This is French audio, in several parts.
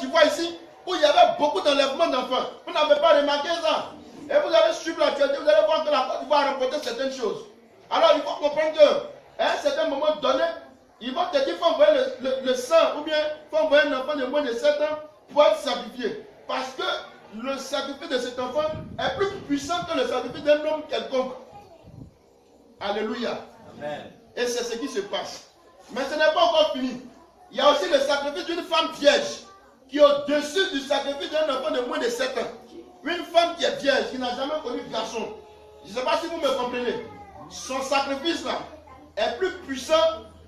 tu vois ici, où il y avait beaucoup d'enlèvements d'enfants. Vous n'avez pas remarqué ça? Et vous allez suivre l'actualité, vous allez voir que la Côte d'Ivoire a remporté certaines choses. Alors il faut comprendre qu'à un certain moment donné, ils vont te dire qu'il faut envoyer le sang, ou bien il faut envoyer un enfant de moins de 7 ans pour être sacrifié. Parce que le sacrifice de cet enfant est plus puissant que le sacrifice d'un homme quelconque. Alléluia. Amen. Et c'est ce qui se passe. Mais ce n'est pas encore fini. Il y a aussi le sacrifice d'une femme vierge qui est au-dessus du sacrifice d'un enfant de moins de 7 ans. Une femme qui est vierge, qui n'a jamais connu de garçon. Je ne sais pas si vous me comprenez. Son sacrifice là est plus puissant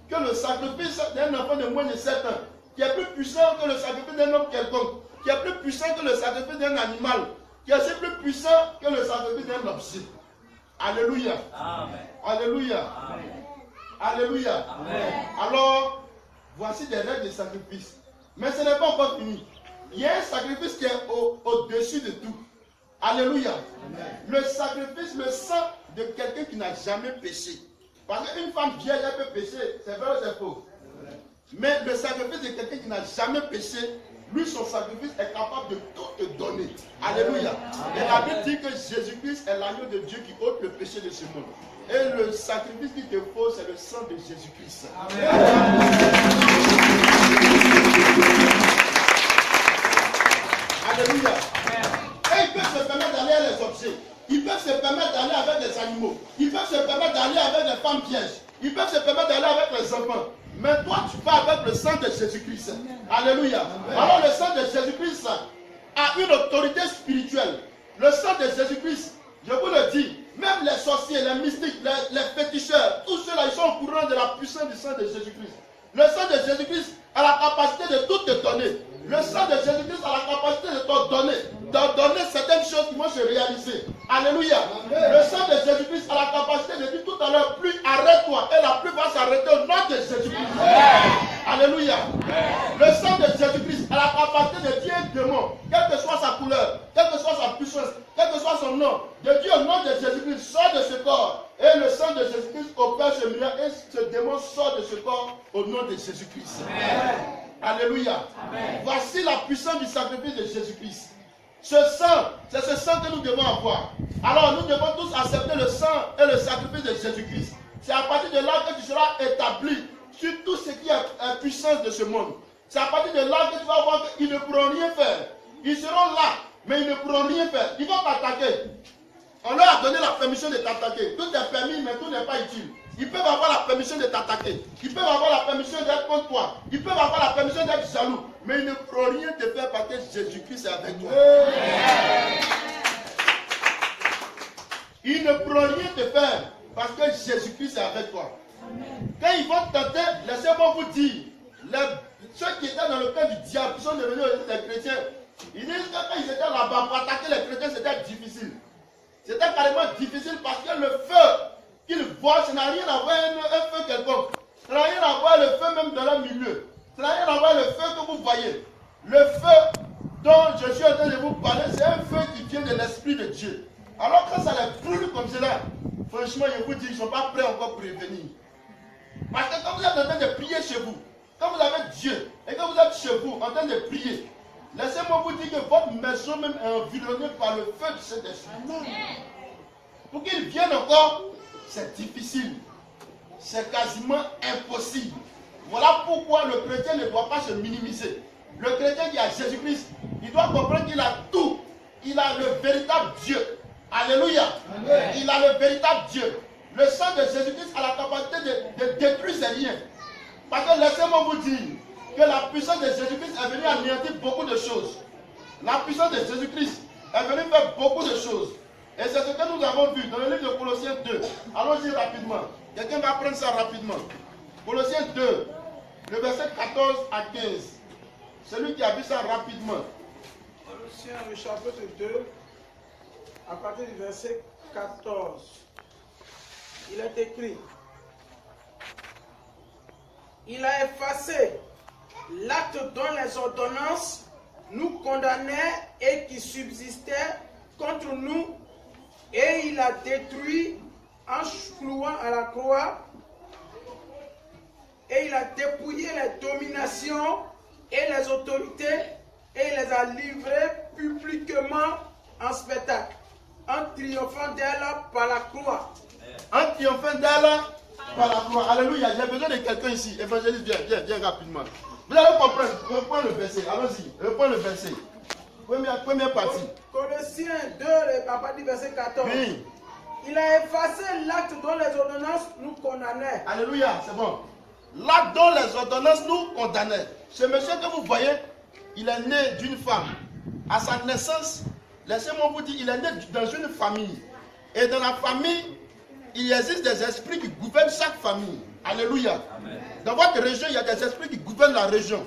que le sacrifice d'un enfant de moins de 7 ans. Qui est plus puissant que le sacrifice d'un homme quelconque. Qui est plus puissant que le sacrifice d'un animal. Qui est aussi plus puissant que le sacrifice d'un objet. Alléluia. Amen. Alléluia. Amen. Alléluia. Amen. Alors, voici des règles de sacrifice. Mais ce n'est pas encore fini. Il y a un sacrifice qui est au-dessus de tout. Alléluia. Amen. Le sacrifice, le sang de quelqu'un qui n'a jamais péché. Parce qu'une femme vieille, elle peut pécher. C'est vrai ou c'est faux? Mais le sacrifice de quelqu'un qui n'a jamais péché, lui, son sacrifice est capable de tout te donner. Alléluia. Et la Bible dit que Jésus-Christ est l'agneau de Dieu qui ôte le péché de ce monde. Et le sacrifice qu'il te faut, c'est le sang de Jésus-Christ. Alléluia. Et ils peuvent se permettre d'aller à les objets. Ils peuvent se permettre d'aller avec des animaux. Ils peuvent se permettre d'aller avec des femmes pièges. Ils peuvent se permettre d'aller avec les enfants. Mais toi, tu vas avec le sang de Jésus-Christ. Alléluia. Alors le sang de Jésus-Christ a une autorité spirituelle. Le sang de Jésus-Christ, je vous le dis, même les sorciers, les mystiques, les féticheurs, tous ceux-là, ils sont au courant de la puissance du sang de Jésus-Christ. Le sang de Jésus-Christ a la capacité de tout te donner. Le sang de Jésus-Christ a la capacité de te donner certaines choses qui vont se réaliser. Alléluia. Le sang de Jésus-Christ a la capacité de dire tout à l'heure, plus arrête-toi. Et la pluie va s'arrêter au nom de Jésus-Christ. Alléluia. Le sang de Jésus-Christ a la capacité de dire un démon, quelle que soit sa couleur, quelle que soit sa puissance, quel que soit son nom, de dire au nom de Jésus-Christ, sort de ce corps. Et le sang de Jésus-Christ opère ce miracle et ce démon sort de ce corps au nom de Jésus-Christ. Alléluia. Amen. Voici la puissance du sacrifice de Jésus-Christ. Ce sang, c'est ce sang que nous devons avoir. Alors nous devons tous accepter le sang et le sacrifice de Jésus-Christ. C'est à partir de là que tu seras établi sur tout ce qui est puissance de ce monde. C'est à partir de là que tu vas voir qu'ils ne pourront rien faire. Ils seront là, mais ils ne pourront rien faire. Ils vont t'attaquer. On leur a donné la permission de t'attaquer. Tout est permis, mais tout n'est pas utile. Ils peuvent avoir la permission de t'attaquer. Ils peuvent avoir la permission d'être contre toi. Ils peuvent avoir la permission d'être jaloux. Mais ils ne pourront rien te faire parce que Jésus-Christ est avec toi. Ils ne pourront rien te faire parce que Jésus-Christ est avec toi. Quand ils vont tenter, laissez-moi vous dire, ceux qui étaient dans le camp du diable, qui sont devenus des chrétiens, ils disent que quand ils étaient là-bas pour attaquer les chrétiens, c'était difficile. C'était carrément difficile parce que le feu qu'ils voient, ça n'a rien à voir avec un feu quelconque. Ça n'a rien à voir avec le feu même dans leur milieu. Ça n'a rien à voir avec le feu que vous voyez. Le feu dont je suis en train de vous parler, c'est un feu qui vient de l'Esprit de Dieu. Alors quand ça les brûle comme cela, franchement, je vous dis, ils ne sont pas prêts encore pour revenir. Parce que quand vous êtes en train de prier chez vous, quand vous avez Dieu, et quand vous êtes chez vous en train de prier, laissez-moi vous dire que votre maison même est environnée par le feu de cet esprit. Pour qu'il vienne encore, c'est difficile. C'est quasiment impossible. Voilà pourquoi le chrétien ne doit pas se minimiser. Le chrétien qui a Jésus-Christ, il doit comprendre qu'il a tout. Il a le véritable Dieu. Alléluia. Amen. Il a le véritable Dieu. Le sang de Jésus-Christ a la capacité de détruire ces liens. Parce que laissez-moi vous dire que la puissance de Jésus-Christ est venue anéantir beaucoup de choses. La puissance de Jésus-Christ est venue faire beaucoup de choses. Et c'est ce que nous avons vu dans le livre de Colossiens 2. Allons-y rapidement. Quelqu'un va prendre ça rapidement. Colossiens 2, le verset 14 à 15. Celui qui a vu ça rapidement. Colossiens, le chapitre 2, à partir du verset 14. Il est écrit: il a effacé l'acte dont les ordonnances nous condamnaient et qui subsistait contre nous, et il a détruit en clouant à la croix, et il a dépouillé les dominations et les autorités a livrés publiquement en spectacle, en triomphant d'elle par la croix. En triomphant d'elle par la croix. Alléluia. J'ai besoin de quelqu'un ici. Évangéliste, viens rapidement. Vous allez comprendre. Reprends le verset. Allons-y. Reprends le verset. Première partie. Colossiens 2, le papa dit verset 14. Oui. Il a effacé l'acte dont les ordonnances nous condamnaient. Alléluia, c'est bon. L'acte dont les ordonnances nous condamnaient. Ce monsieur que vous voyez, il est né d'une femme. À sa naissance, laissez-moi vous dire, il est né dans une famille. Et dans la famille, il existe des esprits qui gouvernent chaque famille. Alléluia. Amen. Dans votre région, il y a des esprits qui gouvernent la région.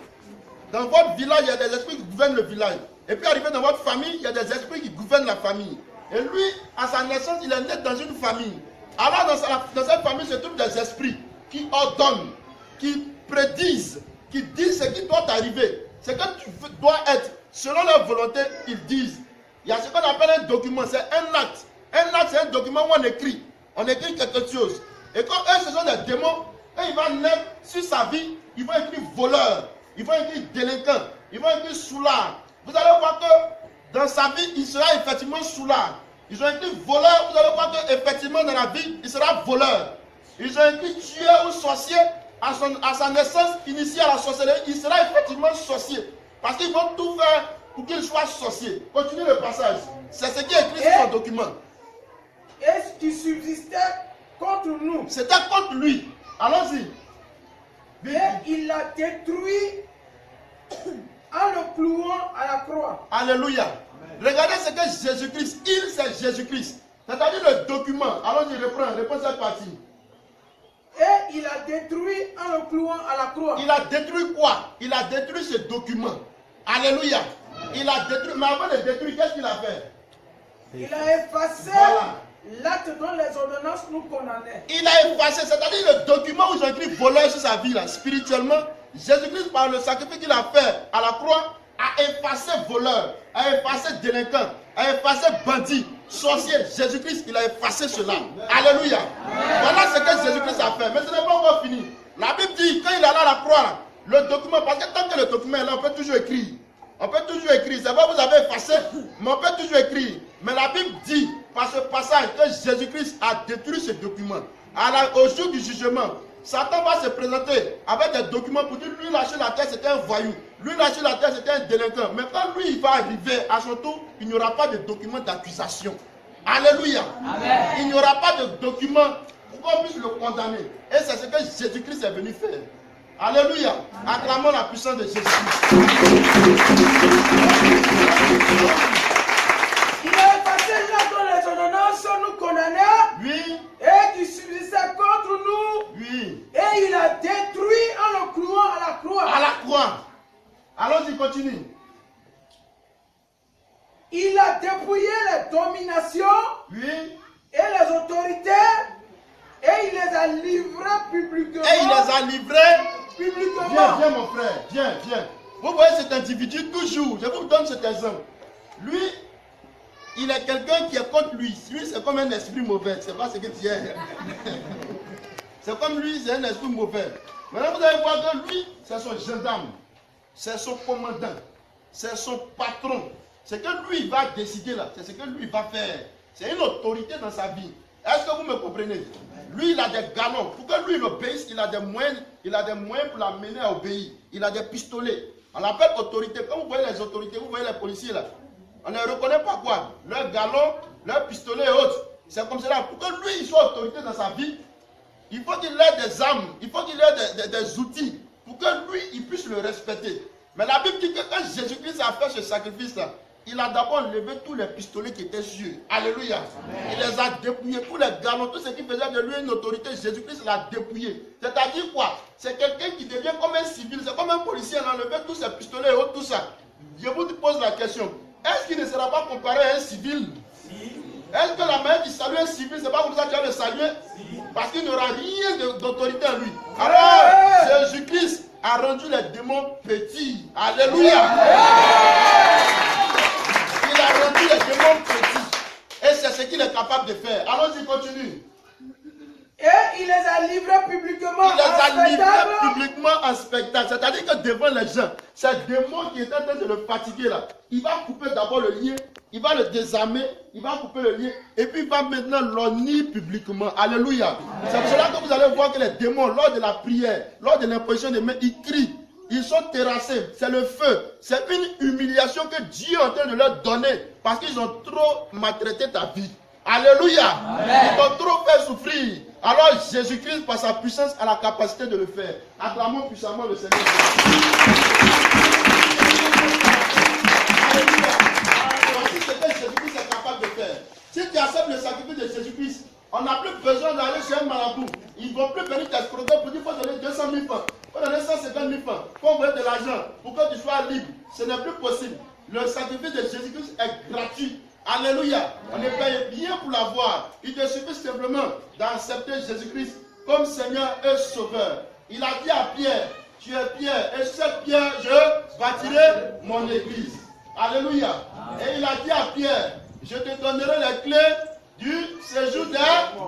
Dans votre village, il y a des esprits qui gouvernent le village. Et puis arrivé dans votre famille, il y a des esprits qui gouvernent la famille. Et lui, à sa naissance, il est né dans une famille. Alors dans cette famille se trouvent des esprits qui ordonnent, qui prédisent, qui disent ce qui doit arriver, ce que tu dois être. Selon leur volonté, ils disent. Il y a ce qu'on appelle un document, c'est un acte. Un acte, c'est un document où on écrit. On écrit quelque chose. Et quand eux, ce sont des démons, quand ils vont naître sur sa vie, ils vont écrire voleur, ils vont écrire délinquant, ils vont écrire soulard. Vous allez voir que dans sa vie, il sera effectivement soulard. Ils ont écrit voleur, vous allez voir qu'effectivement dans la vie, il sera voleur. Ils ont écrit tueur ou sorcier, à sa naissance, initié à la sorcellerie, il sera effectivement sorcier. Parce qu'ils vont tout faire pour qu'il soit sorcier. Continuez le passage. C'est ce qui est écrit sur son document. Et ce qui subsistait contre nous. C'était contre lui. Allons-y. Et il l'a détruit en le clouant à la croix. Alléluia. Regardez ce que Jésus-Christ, il c'est Jésus-Christ. C'est-à-dire le document. Allons-y, reprends cette partie. Et il a détruit en le clouant à la croix. Il a détruit quoi? Il a détruit ce document. Alléluia. Il a détruit, mais avant de détruire, qu'est-ce qu'il a fait? Il a effacé l'acte dont les ordonnances nous condamnaient. Il a effacé, c'est-à-dire le document où ils ont écrit voleur sur sa vie, là, spirituellement. Jésus-Christ, par le sacrifice qu'il a fait à la croix, a effacé voleur, a effacé délinquant, a effacé bandit, sorcier. Jésus-Christ, il a effacé cela. Alléluia. Voilà ce que Jésus-Christ a fait. Mais ce n'est pas encore fini. La Bible dit, quand il est allé à la croix, là, le document, parce que tant que le document est là, on peut toujours écrire. On peut toujours écrire. C'est vrai, vous avez effacé, mais on peut toujours écrire. Mais la Bible dit, par ce passage, que Jésus-Christ a détruit ce document. Au jour du jugement, Satan va se présenter avec des documents pour dire, lui, là sur la terre, c'était un voyou. Lui, là sur la terre, c'était un délinquant. Mais quand lui, il va arriver à son tour, il n'y aura pas de document d'accusation. Alléluia. Amen. Il n'y aura pas de document pour qu'on puisse le condamner. Et c'est ce que Jésus-Christ est venu faire. Alléluia. Acclamons la puissance de Jésus-Christ. Il a effacé l'acte dont les ordonnances nous condamnaient. Oui. Et qui subsistait contre nous. Oui. Et il a détruit en le clouant à la croix. À la croix. Allons-y, continue. Il a dépouillé les dominations. Oui. Et les autorités. Et il les a livrés publiquement. Et il les a livrés publiquement. Viens, mon frère. Viens. Vous voyez cet individu toujours. Je vous donne cet exemple. Lui, il est quelqu'un qui est contre lui. Lui, c'est comme un esprit mauvais. C'est pas ce que tu es. C'est comme lui, c'est un esprit mauvais. Maintenant, vous allez voir que lui, c'est son gendarme. C'est son commandant. C'est son patron. C'est que lui, il va décider là. C'est ce que lui, il va faire. C'est une autorité dans sa vie. Est-ce que vous me comprenez? Lui, il a des galons. Pour que lui, il obéisse, il a des moyens pour l'amener à obéir. Il a des pistolets. On l'appelle autorité. Quand vous voyez les autorités, vous voyez les policiers là. On ne reconnaît pas quoi? Leurs galons, leurs pistolets et autres. C'est comme cela. Pour que lui, il soit autorité dans sa vie, il faut qu'il ait des armes, il faut qu'il ait des outils pour que lui, il puisse le respecter. Mais la Bible dit que quand Jésus-Christ a fait ce sacrifice-là, il a d'abord enlevé tous les pistolets qui étaient sur. Alléluia. Amen. Il les a dépouillés, tous les galons, tout ce qui faisait de lui une autorité. Jésus-Christ l'a dépouillé. C'est-à-dire quoi? C'est quelqu'un qui devient comme un civil, c'est comme un policier, il a enlevé tous ses pistolets et autres, tout ça. Je vous pose la question. Est-ce qu'il ne sera pas comparé à un civil? Est-ce que la manière qui salue un civil, c'est pas comme ça qu'il va le saluer? Parce qu'il n'aura rien d'autorité en lui. Alors, Jésus-Christ a rendu les démons petits. Alléluia. Il a rendu les démons petits. Et c'est ce qu'il est capable de faire. Allons-y, continue. Et il les a livrés publiquement Il les a en livrés spectacle. publiquement en spectacle. C'est-à-dire que devant les gens, c'est un démon qui est en train de le fatiguer là. Il va couper d'abord le lien, il va le désarmer, il va couper le lien, et puis il va maintenant l'honnir publiquement. Alléluia. C'est pour cela que vous allez voir que les démons, lors de la prière, lors de l'imposition des mains, ils crient. Ils sont terrassés, c'est le feu. C'est une humiliation que Dieu est en train de leur donner parce qu'ils ont trop maltraité ta vie. Alléluia. Amen. Ils t'ont trop fait souffrir. Alors Jésus-Christ, par sa puissance, a la capacité de le faire. Acclamons puissamment le Seigneur. Alléluia. Voici ce que Jésus-Christ est capable de faire. Si tu acceptes le sacrifice de Jésus-Christ, on n'a plus besoin d'aller chez un marabout. Ils ne vont plus venir t'escroquer pour dire qu'il faut donner 200 000 francs. Il faut donner 150 000 francs. Il faut envoyer de l'argent pour que tu sois libre. Ce n'est plus possible. Le sacrifice de Jésus-Christ est gratuit. Alléluia. On ne paye rien pour l'avoir. Il te suffit simplement d'accepter Jésus-Christ comme Seigneur et Sauveur. Il a dit à Pierre, tu es Pierre, et cette pierre, je bâtirai mon église. Alléluia. Et il a dit à Pierre, je te donnerai les clés du séjour des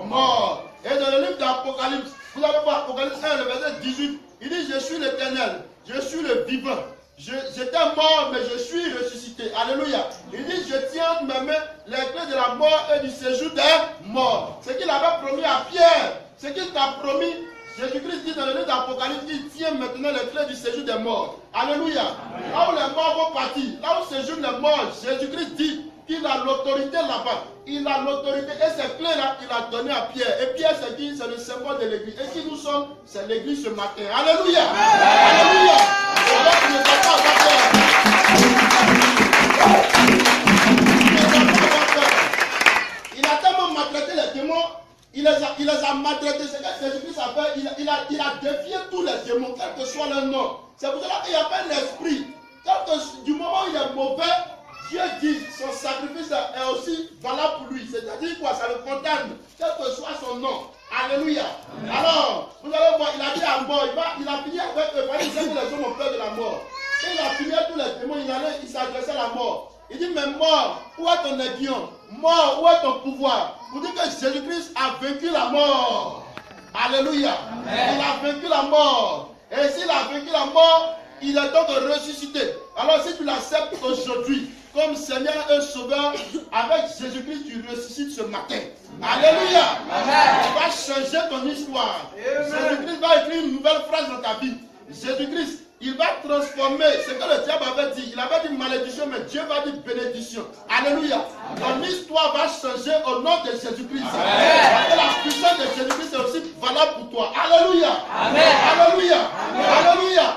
morts. Et dans le livre d'Apocalypse, vous allez voir Apocalypse 1, le verset 18, il dit, je suis l'Éternel, je suis le vivant. J'étais mort, mais je suis ressuscité. Alléluia. Il dit, je tiens de mes mains les clés de la mort et du séjour des morts. Ce qu'il avait promis à Pierre, ce qu'il t'a promis, Jésus-Christ dit dans le livre d'Apocalypse, il tient maintenant les clés du séjour des morts. Alléluia. Là où les morts vont partir, là où séjourent les morts, Jésus-Christ dit qu'il a l'autorité là-bas. Il a l'autorité et ces clés-là, il a donné à Pierre. Et Pierre, c'est qui? C'est le symbole de l'église. Et qui nous sommes? C'est l'église ce matin. Alléluia. Alléluia. Alors, tu ne dois pas avoir peur. Il a tellement maltraité les démons. Il les a maltraités. C'est que Jésus-Christ a fait. Il a défié tous les démons, quel que soit leur nom. C'est pour cela qu'il n'y a pas l'esprit. Du moment où il est mauvais, Dieu dit son sacrifice est aussi valable pour lui. C'est-à-dire quoi? Ça le condamne, quel que soit son nom. Alléluia. Alors, vous allez voir, il a dit à mort, il a fini avec eux. Il disait que les hommes ont peur de la mort. Et il a fini avec tous les démons, il s'adressait à la mort. Il dit, mais mort, où est ton aiguillon? Mort, où est ton pouvoir? Vous dites que Jésus-Christ a vaincu la mort. Alléluia. Amen. Il a vaincu la mort. Et s'il a vaincu la mort, il est donc ressuscité. Alors si tu l'acceptes aujourd'hui comme Seigneur et Sauveur, avec Jésus-Christ, tu ressuscites ce matin. Alléluia. Amen. Il va changer ton histoire. Jésus-Christ va écrire une nouvelle phrase dans ta vie. Jésus-Christ, il va transformer ce que le diable avait dit. Il avait dit malédiction, mais Dieu va dire bénédiction. Alléluia. Ton histoire va changer au nom de Jésus-Christ. Parce que la puissance de Jésus-Christ est aussi valable pour toi. Alléluia. Amen. Alléluia. Amen. Alléluia.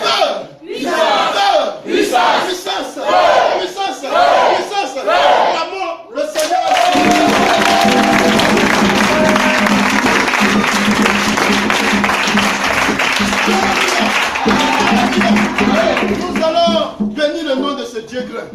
Feu. Puissance. Puissance. Puissance. Puissance. Puissance. L'amour, le Seigneur. Nous allons bénir le nom de ce Dieu grand.